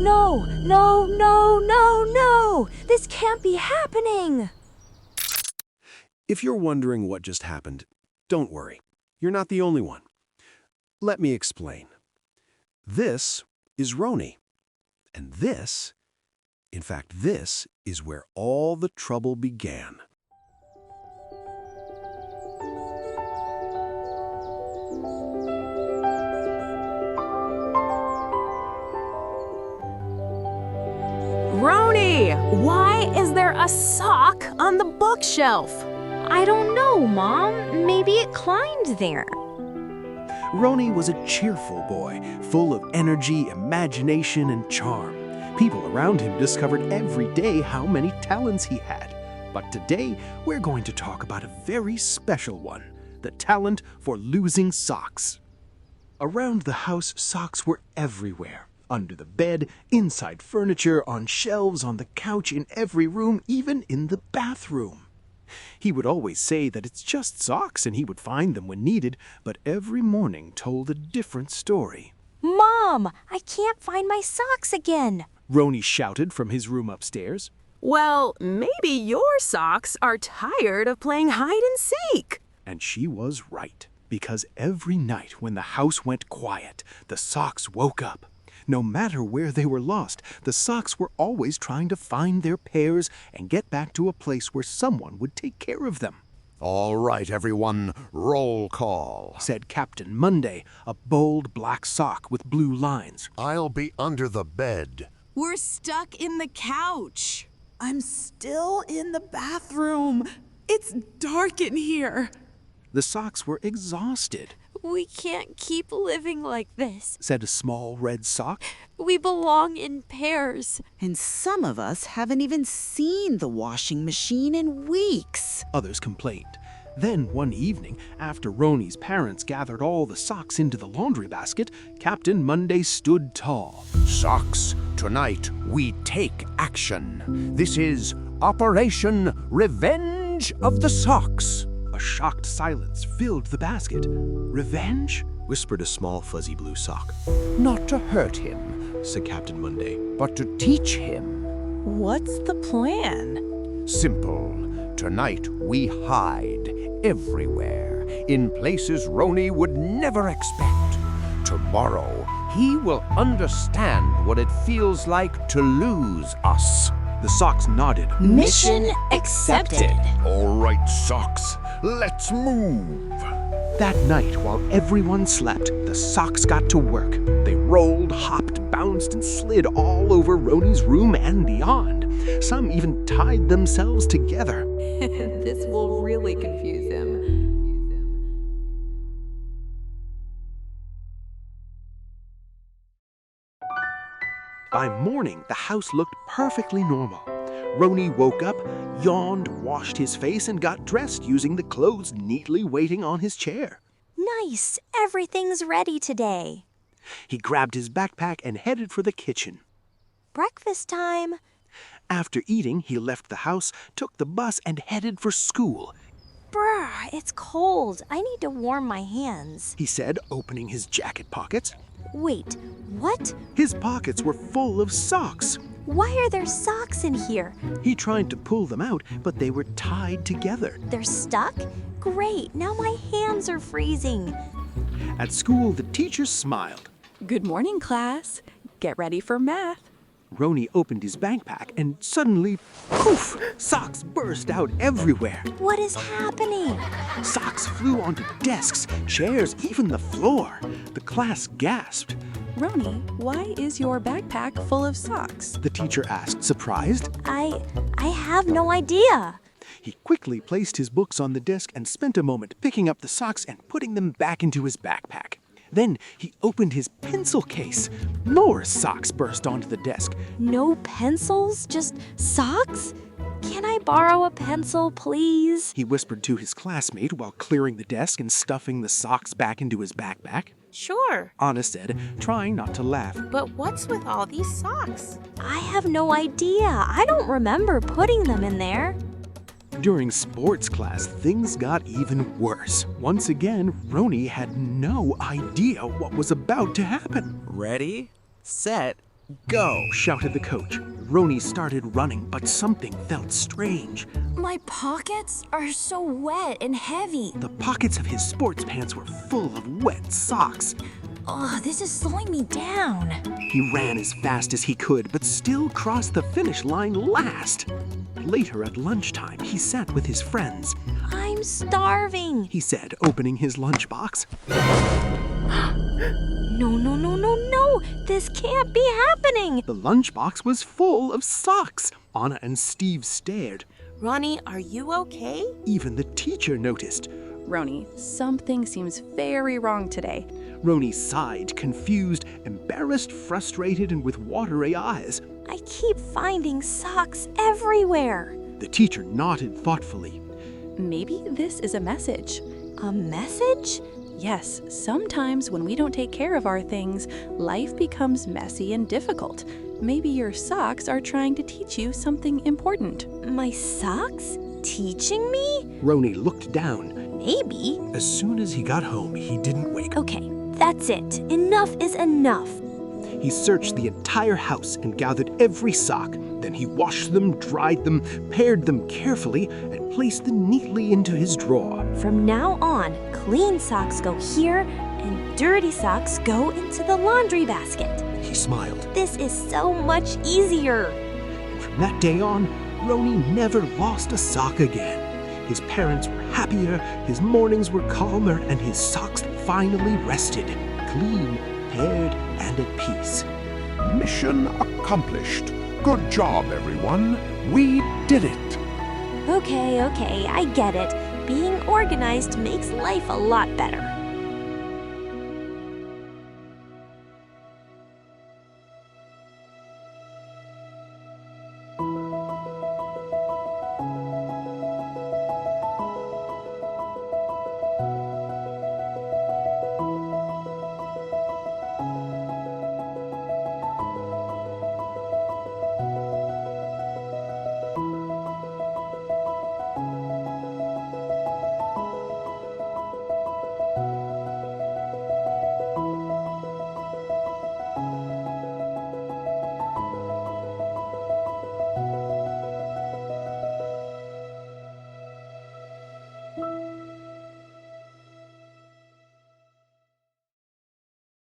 No, no, no, no, no! This can't be happening! If you're wondering what just happened, don't worry. You're not the only one. Let me explain. This is Roni. And this, in fact, this is where all the trouble began. Roni, why is there a sock on the bookshelf? I don't know, Mom. Maybe it climbed there. Roni was a cheerful boy, full of energy, imagination, and charm. People around him discovered every day how many talents he had. But today, we're going to talk about a very special one, the talent for losing socks. Around the house, socks were everywhere. Under the bed, inside furniture, on shelves, on the couch, in every room, even in the bathroom. He would always say that it's just socks and he would find them when needed, but every morning told a different story. Mom, I can't find my socks again. Roni shouted from his room upstairs. Well, maybe your socks are tired of playing hide and seek. And she was right, because every night when the house went quiet, the socks woke up. No matter where they were lost, the socks were always trying to find their pairs and get back to a place where someone would take care of them. All right, everyone, roll call, said Captain Monday, a bold black sock with blue lines. I'll be under the bed. We're stuck in the couch. I'm still in the bathroom. It's dark in here. The socks were exhausted. We can't keep living like this, said a small red sock. We belong in pairs. And some of us haven't even seen the washing machine in weeks. Others complained. Then one evening, after Roni's parents gathered all the socks into the laundry basket, Captain Monday stood tall. Socks, tonight we take action. This is Operation Revenge of the Socks. A shocked silence filled the basket. Revenge? Whispered a small fuzzy blue sock. Not to hurt him, said Captain Monday, but to teach him. What's the plan? Simple. Tonight we hide everywhere, in places Roni would never expect. Tomorrow he will understand what it feels like to lose us. The socks nodded. Mission accepted. All right, socks, let's move. That night, while everyone slept, the socks got to work. They rolled, hopped, bounced, and slid all over Roni's room and beyond. Some even tied themselves together. This will really confuse him. By morning, the house looked perfectly normal. Roni woke up, yawned, washed his face, and got dressed using the clothes neatly waiting on his chair. Nice. Everything's ready today. He grabbed his backpack and headed for the kitchen. Breakfast time. After eating, he left the house, took the bus, and headed for school. Brr, it's cold. I need to warm my hands. He said, opening his jacket pockets. Wait, what? His pockets were full of socks. Why are there socks in here? He tried to pull them out, but they were tied together. They're stuck? Great, now my hands are freezing. At school, the teacher smiled. Good morning, class. Get ready for math. Roni opened his backpack and suddenly, poof, socks burst out everywhere. What is happening? Socks flew onto desks, chairs, even the floor. The class gasped. Roni, why is your backpack full of socks? The teacher asked, surprised. I have no idea. He quickly placed his books on the desk and spent a moment picking up the socks and putting them back into his backpack. Then he opened his pencil case. More socks burst onto the desk. No pencils? Just socks? Can I borrow a pencil, please? He whispered to his classmate while clearing the desk and stuffing the socks back into his backpack. Sure. Anna said, trying not to laugh. But what's with all these socks? I have no idea. I don't remember putting them in there. During sports class, things got even worse. Once again, Roni had no idea what was about to happen. Ready, set, Go, shouted the coach. Roni started running, but something felt strange. My pockets are so wet and heavy. The pockets of his sports pants were full of wet socks. Ugh, this is slowing me down. He ran as fast as he could, but still crossed the finish line last. Later at lunchtime, he sat with his friends. I'm starving. He said, opening his lunchbox. No. This can't be happening. The lunchbox was full of socks. Anna and Steve stared. Roni, are you okay? Even the teacher noticed. Roni, something seems very wrong today. Roni sighed, confused, embarrassed, frustrated, and with watery eyes. I keep finding socks everywhere. The teacher nodded thoughtfully. Maybe this is a message. A message? Yes, sometimes when we don't take care of our things, life becomes messy and difficult. Maybe your socks are trying to teach you something important. My socks? Teaching me? Roni looked down. Maybe. As soon as he got home, he didn't wake. Okay, that's it. Enough is enough. He searched the entire house and gathered every sock. Then he washed them, dried them, paired them carefully, and placed them neatly into his drawer. From now on, clean socks go here and dirty socks go into the laundry basket. He smiled. This is so much easier. And from that day on, Roni never lost a sock again. His parents were happier, his mornings were calmer, and his socks finally rested, clean, paired, and at peace. Mission accomplished. Good job, everyone. We did it. Okay, I get it. Being organized makes life a lot better.